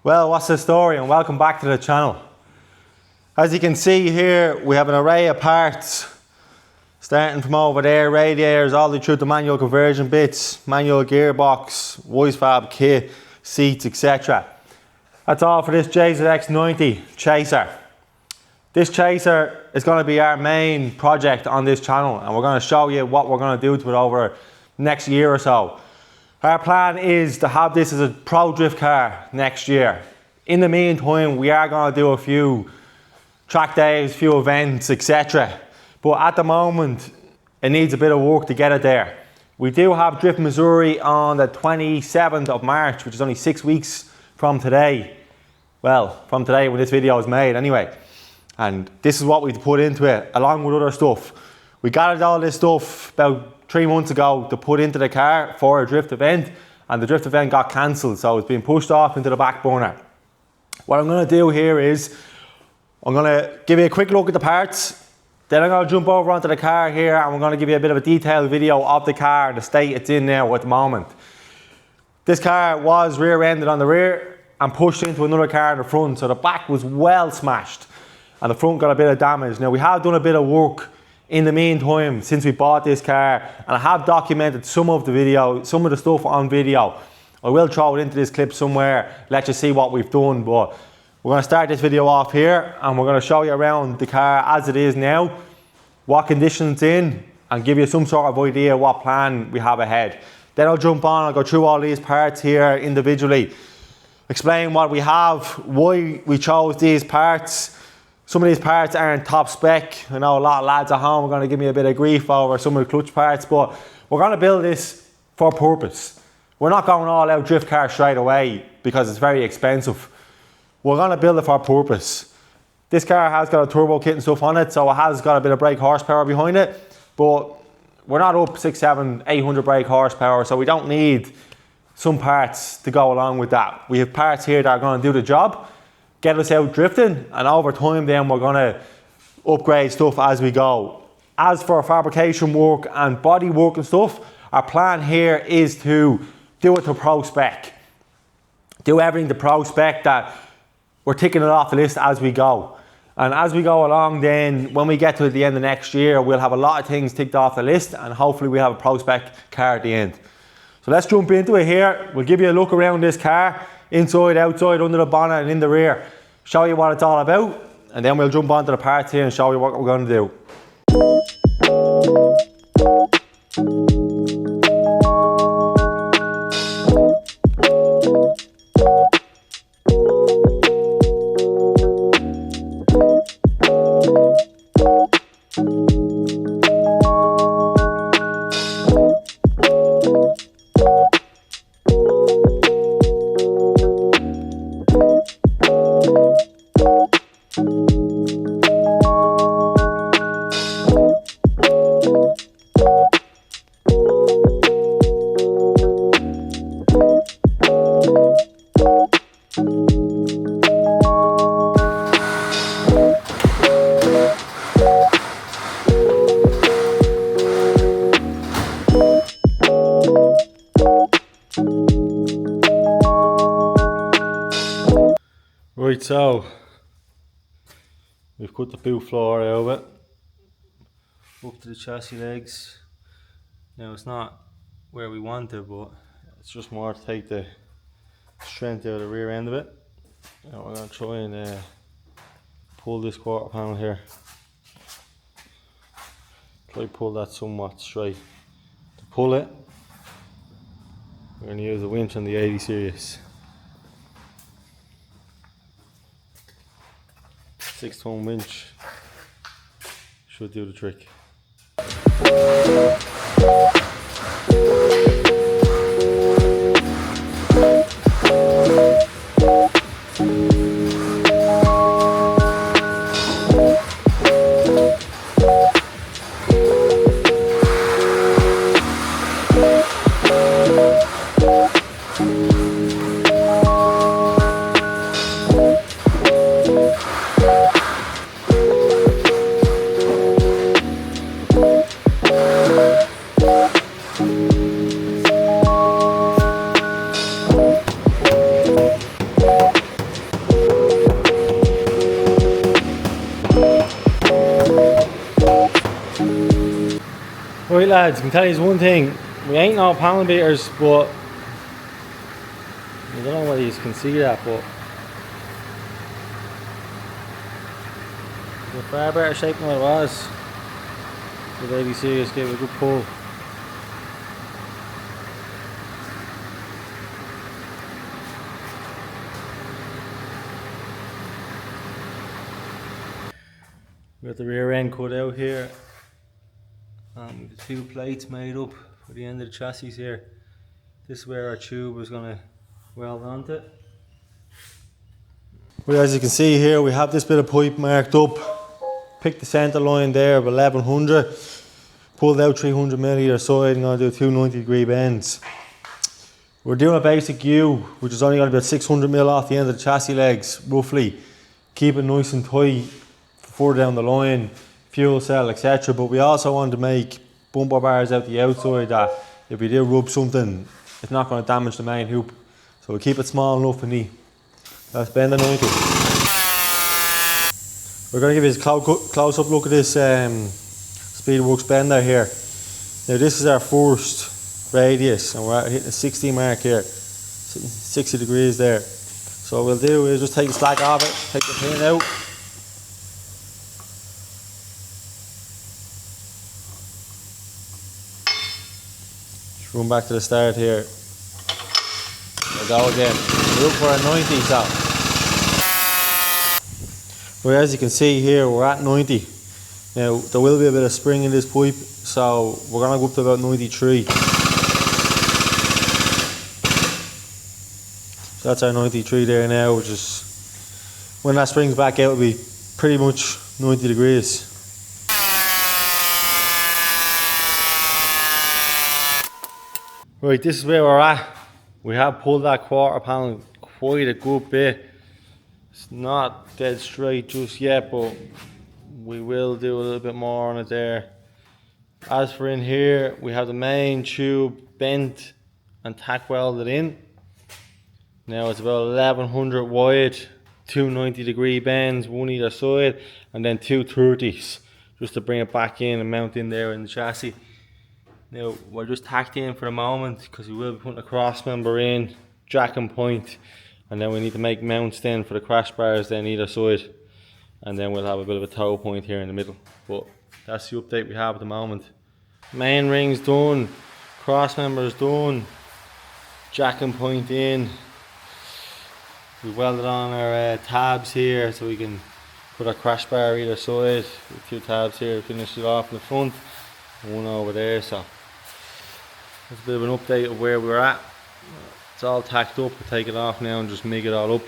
Well, what's the story, and welcome back to the channel. As you can see here, we have an array of parts starting from over there, radiators all the way through the manual conversion bits, manual gearbox, Fab kit, seats, etc. That's all for this JZX90 Chaser. This Chaser is going to be our main project on this channel, and we're going to show you what we're going to do to it over the next year or so. Our plan is to have this as a pro drift car next year. In the meantime, we are going to do a few track days, few events, etc. But at the moment, it needs a bit of work to get it there. We do have Drift Missouri on the 27th of March, which is only 6 weeks from today. Well, from today when this video is made anyway. And this is what we've put into it, along with other stuff. We gathered all this stuff about 3 months ago to put into the car for a drift event, and the drift event got cancelled, so it's been pushed off into the back burner. What I'm going to do here is, I'm going to give you a quick look at the parts, then I'm going to jump over onto the car here and we're going to give you a bit of a detailed video of the car and the state it's in now at the moment. This car was rear-ended on the rear and pushed into another car in the front, so the back was well smashed and the front got a bit of damage. Now we have done a bit of work in the meantime since we bought this car, and I have documented some of the video, some of the stuff on video. I will throw it into this clip somewhere, let you see what we've done, but we're going to start this video off here and we're going to show you around the car as it is now, what condition it's in, and give you some sort of idea what plan we have ahead. Then I'll jump on, I'll go through all these parts here individually, explain what we have, why we chose these parts. Some of these parts aren't top spec. I know a lot of lads at home are going to give me a bit of grief over some of the clutch parts, but we're going to build this for purpose. We're not going all out drift car straight away because it's very expensive. We're going to build it for purpose. This car has got a turbo kit and stuff on it, so it has got a bit of brake horsepower behind it, but we're not up 600, 700, 800 brake horsepower, so we don't need some parts to go along with that. We have parts here that are going to do the job, get us out drifting, and over time then we're going to upgrade stuff as we go. As for fabrication work and body work and stuff, our plan here is to do it to pro spec. Do everything to pro spec, that we're ticking it off the list as we go. And as we go along then, when we get to the end of next year, we'll have a lot of things ticked off the list, and hopefully we have a pro spec car at the end. So let's jump into it here. We'll give you a look around this car, inside, outside, under the bonnet and in the rear. Show you what it's all about, and then we'll jump onto the parts here and show you what we're going to do. Right, so we've cut the boot floor out of it, up to the chassis legs. Now it's not where we want it, but it's just more to take the strength out of the rear end of it. Now we're going to try and pull this quarter panel here. Try to pull that somewhat straight. To pull it, we're going to use a winch on the 80 series. 6-ton winch should do the trick. Right lads, I can tell you one thing, we ain't no panel beaters, but I don't know whether you can see that, but it's in far better shape than what it was. The lady serious gave it a good pull. We got the rear end cut out here. With the two plates made up for the end of the chassis here. This is where our tube was going to weld onto it. Well, as you can see here, we have this bit of pipe marked up. Picked the centre line there of 1100. Pulled out 300mm side and going to do two 90-degree bends. We're doing a basic U, which is only going to be about 600mm off the end of the chassis legs, roughly. Keep it nice and tight for further down the line, fuel cell, etc. But we also want to make bumper bars out the outside that if we do rub something, it's not going to damage the main hoop. So we'll keep it small enough and neat. Let's bend the 90. We're going to give you a close-up look at this Speedworks bender here. Now this is our first radius and we're hitting the 60 mark here. 60 degrees there. So what we'll do is just take the slack off it, take the pin out. Just run back to the start here. We'll go again. Look for a 90 so. Well, as you can see here, we're at 90. Now, there will be a bit of spring in this pipe, so we're going to go up to about 93. So that's our 93 there now, which is, when that springs back out, it'll be pretty much 90 degrees. Right, this is where we're at. We have pulled that quarter panel quite a good bit. It's not dead straight just yet, but we will do a little bit more on it there. As for in here, we have the main tube bent and tack welded in. Now it's about 1100 wide, two 90-degree bends, one either side, and then two 30s, just to bring it back in and mount in there in the chassis. Now we're just tacked in for the moment because we will be putting a cross member in, jack and point, and then we need to make mounts then for the crash bars then either side, and then we'll have a bit of a toe point here in the middle. But that's the update we have at the moment. Main rings done, cross members done, jack and point in. We welded on our tabs here so we can put our crash bar either side. With two tabs here to finish it off in the front, and one over there. So that's a bit of an update of where we're at. It's all tacked up. We'll take it off now and just make it all up.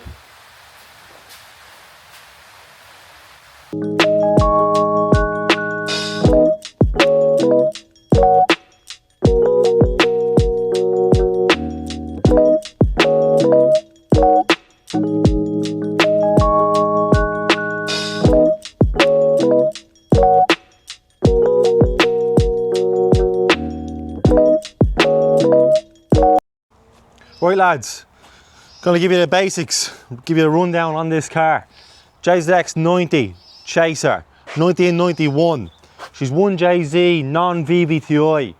Right lads, gonna give you the basics, give you a rundown on this car. JZX90 Chaser, 1991. She's 1JZ, non-VVTi.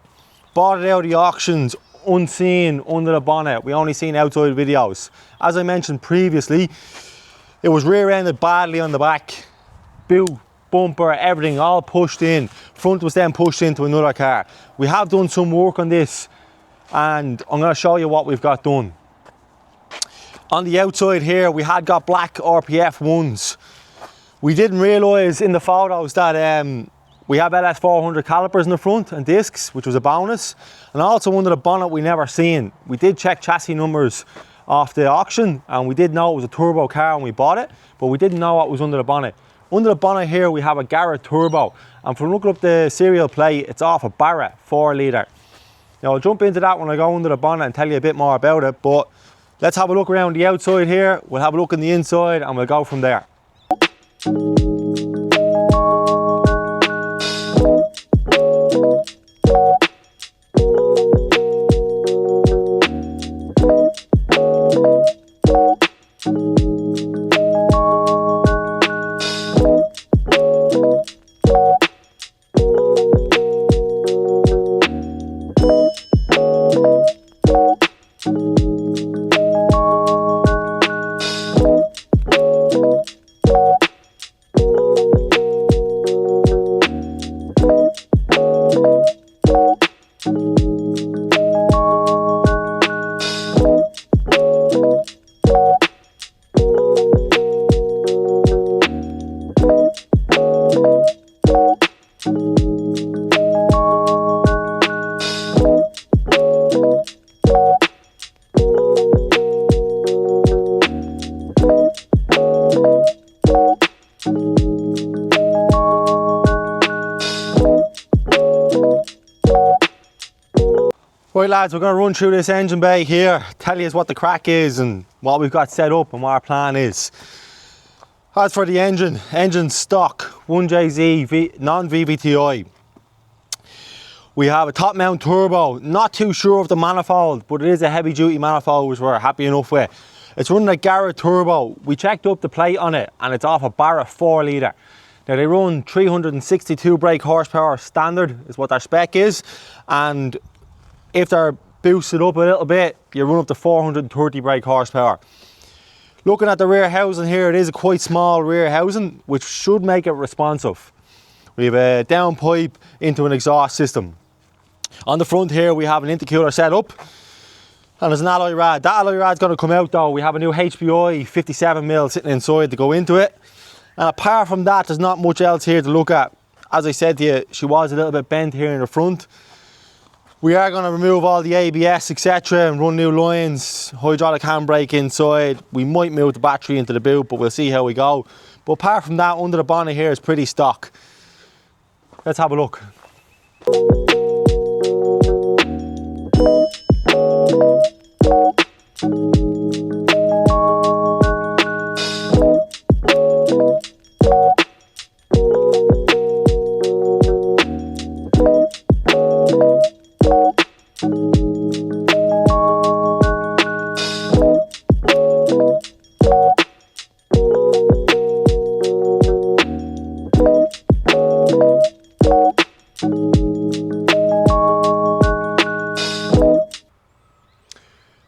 Bought it out of the auctions, unseen, under the bonnet. We only seen outside videos. As I mentioned previously, it was rear-ended badly on the back. Boot, bumper, everything, all pushed in. Front was then pushed into another car. We have done some work on this, and I'm going to show you what we've got done. On the outside here, we had got black RPF ones. We didn't realise in the photos that we have LS400 calipers in the front and discs, which was a bonus. And also under the bonnet we never seen. We did check chassis numbers off the auction and we did know it was a turbo car when we bought it, but we didn't know what was under the bonnet. Under the bonnet here we have a Garrett turbo, and from looking up the serial plate, it's off a Barrett 4 litre. Now I'll jump into that when I go under the bonnet and tell you a bit more about it, but let's have a look around the outside here, we'll have a look in the inside and we'll go from there. Right lads, we're going to run through this engine bay here, tell you what the crack is and what we've got set up and what our plan is. As for the engine stock, 1JZ non-VVTi. We have a top mount turbo, not too sure of the manifold, but it is a heavy duty manifold which we're happy enough with. It's running a Garrett turbo. We checked up the plate on it and it's off a Barrett 4 litre. Now they run 362 brake horsepower standard is what their spec is, and if they're boosted up a little bit, you run up to 430 brake horsepower. Looking at the rear housing here, it is a quite small rear housing which should make it responsive. We have a downpipe into an exhaust system. On the front here we have an intercooler set up and there's an alloy rad. That alloy rad's going to come out though. We have a new HPI 57mm sitting inside to go into it. And apart from that, there's not much else here to look at. As I said to you, she was a little bit bent here in the front. We are going to remove all the ABS etc and run new lines, hydraulic handbrake inside. We might move the battery into the boot, but we'll see how we go. But apart from that, under the bonnet here is pretty stock. Let's have a look.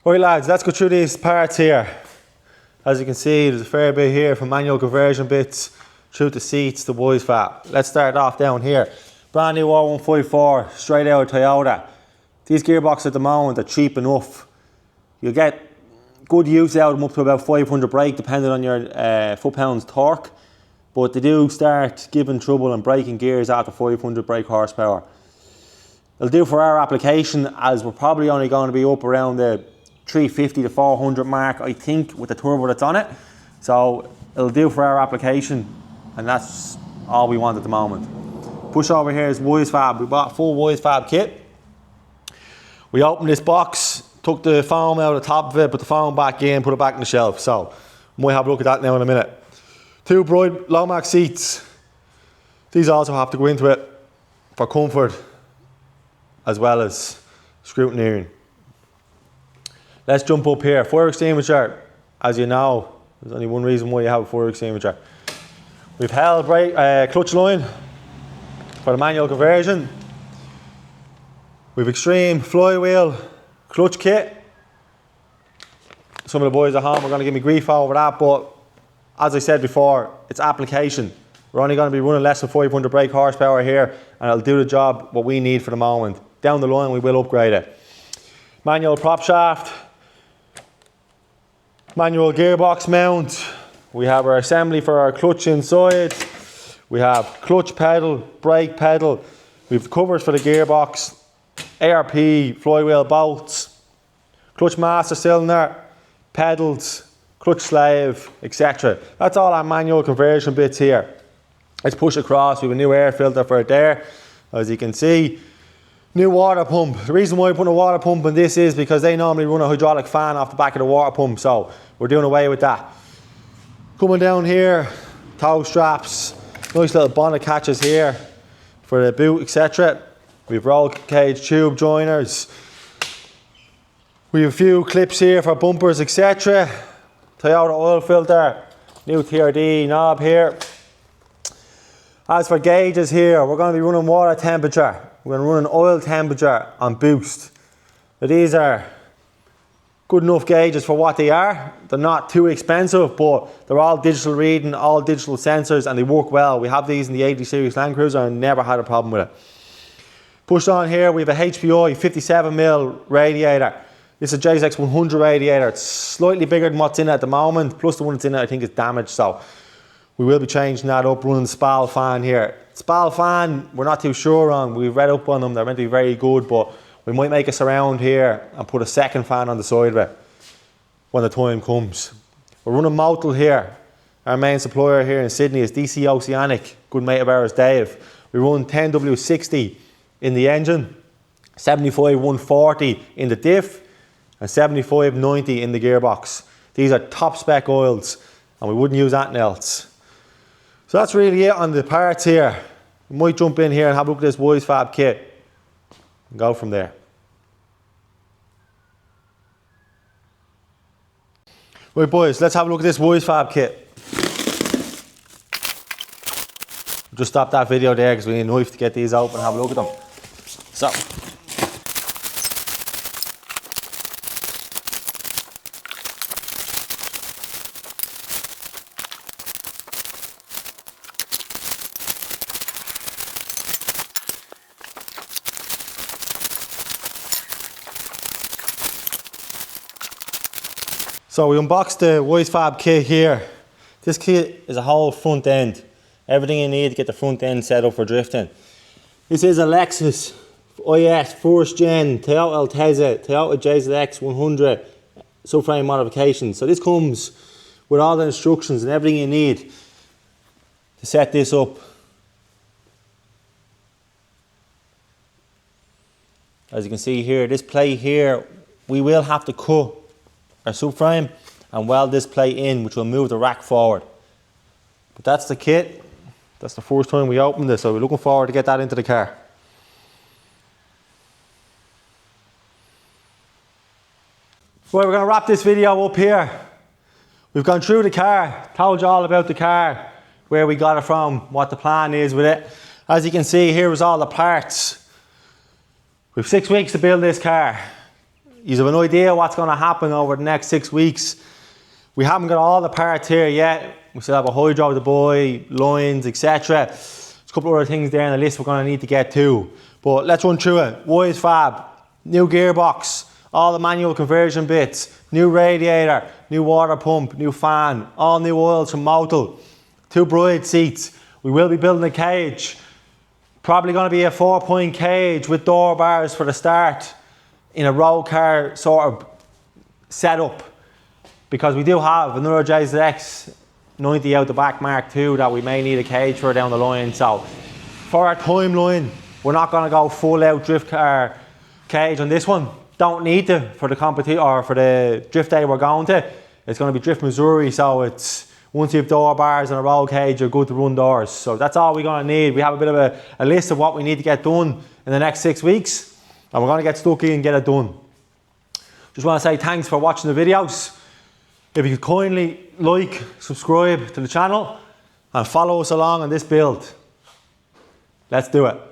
Right lads, let's go through these parts here. As you can see, there's a fair bit here from manual conversion bits through the seats, the voice fab. Let's start off down here. Brand new R154, straight out of Toyota. These gearboxes at the moment are cheap enough. You'll get good use out of them up to about 500 brake depending on your foot-pounds torque. But they do start giving trouble and breaking gears after 500 brake horsepower. It'll do for our application as we're probably only going to be up around the 350 to 400 mark, I think, with the turbo that's on it. So it'll do for our application, and that's all we want at the moment. Push over here is voice fab. We bought a full voice fab kit. We opened this box, took the foam out of the top of it, put the foam back in, put it back on the shelf. So we might have a look at that now in a minute. Two bright Lomax seats. These also have to go into it for comfort as well as scrutineering. Let's jump up here. Fire extinguisher, as you know, there's only one reason why you have a fire extinguisher. We've held clutch line for the manual conversion. We've extreme flywheel clutch kit. Some of the boys at home are going to give me grief over that, but as I said before, it's application. We're only going to be running less than 500 brake horsepower here, and it'll do the job what we need for the moment. Down the line we will upgrade it. Manual prop shaft. Manual gearbox mount. We have our assembly for our clutch inside. We have clutch pedal, brake pedal. We have the covers for the gearbox, ARP, flywheel bolts, clutch master cylinder, pedals, clutch slave, etc. That's all our manual conversion bits here. Let's push across. We have a new air filter for it there, as you can see. New water pump. The reason why I put a water pump in this is because they normally run a hydraulic fan off the back of the water pump, so we're doing away with that. Coming down here, tow straps, nice little bonnet catches here for the boot, etc. We've roll cage tube joiners. We have a few clips here for bumpers, etc. Toyota oil filter, new TRD knob here. As for gauges here, we're going to be running water temperature. We're going to run an oil temperature on boost. Now these are good enough gauges for what they are. They're not too expensive, but they're all digital reading, all digital sensors, and they work well. We have these in the 80 series Land Cruiser and never had a problem with it. Pushed on here, we have a HPI 57mm radiator. This is a JZX90 radiator. It's slightly bigger than what's in it at the moment, plus the one that's in it I think is damaged, so we will be changing that up, running the SPAL fan here. SPAL fan, we're not too sure on. We've read up on them, they're meant to be very good, but we might make a surround here and put a second fan on the side of it when the time comes. We're running Motul here. Our main supplier here in Sydney is DC Oceanic, good mate of ours, Dave. We run 10W60 in the engine 75-140 in the diff, and 75-90 in the gearbox. These are top spec oils, and we wouldn't use anything else. So that's really it on the parts here. We might jump in here and have a look at this Wise Fab kit and go from there. Right boys, let's have a look at this Wise Fab kit. Just stop that video there because we need a knife to get these open and have a look at them. So we unboxed the Wise Fab kit here. This kit is a whole front end. Everything you need to get the front end set up for drifting. This is a Lexus IS first gen Toyota JZX90 subframe modification. So this comes with all the instructions and everything you need to set this up. As you can see here, this plate here, we will have to cut our subframe and weld this plate in, which will move the rack forward. But that's the kit. That's the first time we opened this, so we're looking forward to get that into the car. Right, we're going to wrap this video up here. We've gone through the car, told you all about the car, where we got it from, what the plan is with it. As you can see, here is all the parts. We've 6 weeks to build this car. You have an idea what's going to happen over the next 6 weeks. We haven't got all the parts here yet. We still have a hydro to buy, lines, etc. There's a couple of other things there on the list we're going to need to get to. But let's run through it. Wise Fab, new gearbox, all the manual conversion bits, new radiator, new water pump, new fan, all new oils from Motul, 2 bride seats. We will be building a cage. Probably going to be a 4-point cage with door bars for the start in a road car sort of setup, because we do have another JZX90 out the back Mark II that we may need a cage for down the line. So for our timeline, we're not going to go full out drift car cage on this one. Don't need to for the competition or for the drift day we're going to. It's going to be Drift Missouri, so it's once you have door bars and a roll cage, you're good to run doors. So that's all we're going to need. We have a bit of a list of what we need to get done in the next 6 weeks. And we're going to get stuck in and get it done. Just want to say thanks for watching the videos. If you could kindly like, subscribe to the channel and follow us along on this build. Let's do it.